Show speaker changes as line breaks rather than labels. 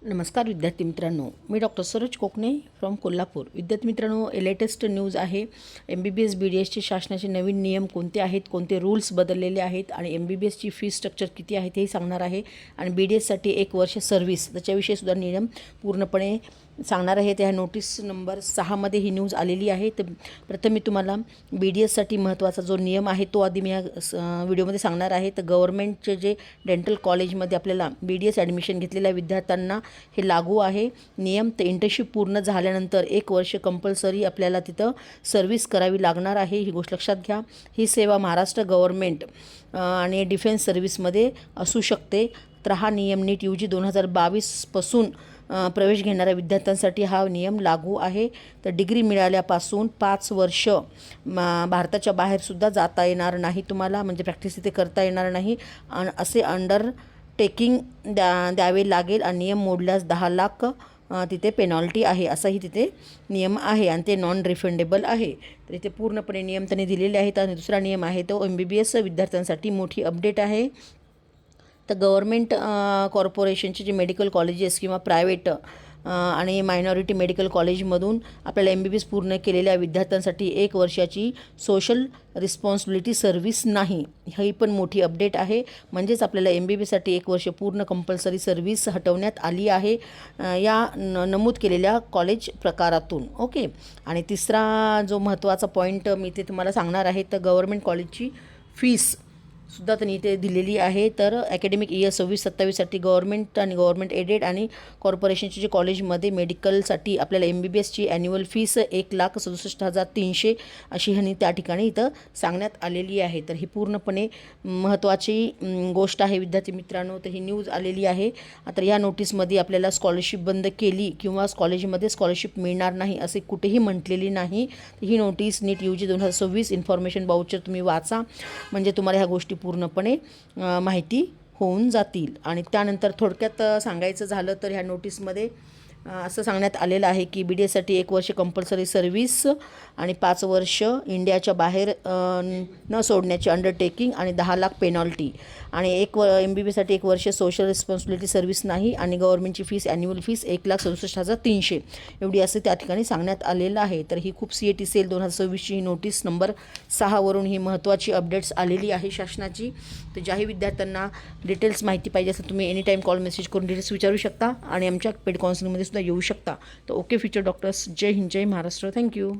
नमस्कार विद्यार्थी मित्रांनो, मी डॉक्टर सरोज कोकणे फ्रॉम कोल्हापूर. विद्यार्थी मित्रांनो, लेटेस्ट न्यूज आहे. MBBS BDSचे शासनाचे नवीन नियम कोणते आहेत, कोणते रूल्स बदललेले आहेत आणि MBBSची फी स्ट्रक्चर किती आहे तेही सांगणार आहे. आणि BDSसाठी 1 वर्ष सर्व्हिस त्याच्याविषयी सुद्धा नियम पूर्णपणे सांगणार आहे. त्या नोटीस नंबर 6मध्ये ही न्यूज आलेली आहे. तर प्रथम मी तुम्हाला BDSसाठी महत्त्वाचा जो नियम आहे तो आधी मी या व्हिडिओमध्ये सांगणार आहे. तर गव्हर्नमेंटचे जे डेंटल कॉलेजमध्ये आपल्याला BDS ॲडमिशन घेतलेल्या विद्यार्थ्यांना हे लागू आहे नियम. तर इंटर्नशिप पूर्ण झाल्यानंतर 1 वर्ष कंपल्सरी आपल्याला तिथं सर्व्हिस करावी लागणार आहे. ही गोष्ट लक्षात घ्या. ही सेवा महाराष्ट्र गव्हर्नमेंट आणि डिफेन्स सर्व्हिसमध्ये असू शकते. तर हा नियम नीट UG 2022पासून प्रवेश घेणाऱ्या विद्यार्थ्यांसाठी हा नियम लागू आहे. तर डिग्री मिळाल्यापासून 5 वर्ष भारताच्या बाहेरसुद्धा जाता येणार नाही तुम्हाला, म्हणजे प्रॅक्टिस तिथे करता येणार नाही. असे अंडरटेकिंग द्यावे लागेल आणि नियम मोडल्यास 10 लाख तिथे पेनॉल्टी आहे, असाही तिथे नियम आहे आणि ते नॉन रिफंडेबल आहे. तर इथे पूर्णपणे नियम त्यांनी दिलेले आहेत. आणि दुसरा नियम आहे तो MBBS विद्यार्थ्यांसाठी मोठी अपडेट आहे. तर गव्हर्मेंट कॉर्पोरेशनचे जे मेडिकल कॉलेजेस किंवा प्रायव्हेट आणि मायनॉरिटी मेडिकल कॉलेजमधून आपल्याला MBBS पूर्ण केलेल्या विद्यार्थ्यांसाठी 1 वर्षाची सोशल रिस्पॉन्सिबिलिटी सर्व्हिस नाही. ही पण मोठी अपडेट आहे. म्हणजेच आपल्याला MBBSसाठी 1 वर्ष पूर्ण कंपल्सरी सर्व्हिस हटवण्यात आली आहे या नमूद केलेल्या कॉलेज प्रकारातून. ओके. आणि तिसरा जो महत्त्वाचा पॉईंट मी ते तुम्हाला सांगणार आहे, तर गव्हर्मेंट कॉलेजची फीस सुद्धा त्यांनी इथे दिलेली आहे. तर अकॅडमिक इयर 26-27साठी गव्हर्मेंट आणि गव्हर्मेंट एडेड आणि कॉर्पोरेशनचे जे कॉलेजमध्ये मेडिकलसाठी आपल्याला MBBSची ॲन्युअल फीस 1,67,300 अशी ह्यांनी त्या ठिकाणी इथं सांगण्यात आलेली आहे. तर ही पूर्णपणे महत्त्वाची गोष्ट आहे विद्यार्थी मित्रांनो. तर ही न्यूज आलेली आहे. तर या नोटीसमध्ये आपल्याला स्कॉलरशिप बंद केली किंवा कॉलेजमध्ये स्कॉलरशिप मिळणार नाही असे कुठेही म्हटलेली नाही. ही नोटीस नीट UG 2026 इन्फॉर्मेशन बाउचर तुम्ही वाचा, म्हणजे तुम्हाला ह्या गोष्टी पूर्णपणे माहिती होऊन जातील. आणि त्यानंतर थोडक्यात सांगायचं झालं तर ह्या नोटीसमध्ये असं सांगण्यात आलेलं आहे की BDSसाठी 1 वर्ष कंपल्सरी सर्व्हिस आणि 5 वर्ष इंडियाच्या बाहेर न सोडण्याची अंडरटेकिंग आणि 10 लाख पेनॉल्टी आणि MBBSसाठी 1 वर्ष सोशल रिस्पॉन्सिबिलिटी सर्व्हिस नाही आणि गव्हर्नमेंटची फीस ॲन्युअल फीस 1,67,300 एवढी असं त्या ठिकाणी सांगण्यात आलेलं आहे. तर ही खूप CAT सेल 2026ची ही नोटीस नंबर 6वरून ही महत्त्वाची अपडेट्स आलेली आहे शासनाची. तर ज्याही विद्यार्थ्यांना डिटेल्स माहिती पाहिजे असेल तुम्ही एनी टाईम कॉल मेसेज करून डिटेल्स विचारू शकता आणि आमच्या पेड काउन्सिलिंगमध्ये सुद्धा येऊ शकता. तर ओके फ्युचर डॉक्टर्स, जय हिंद, जय महाराष्ट्र. थँक्यू.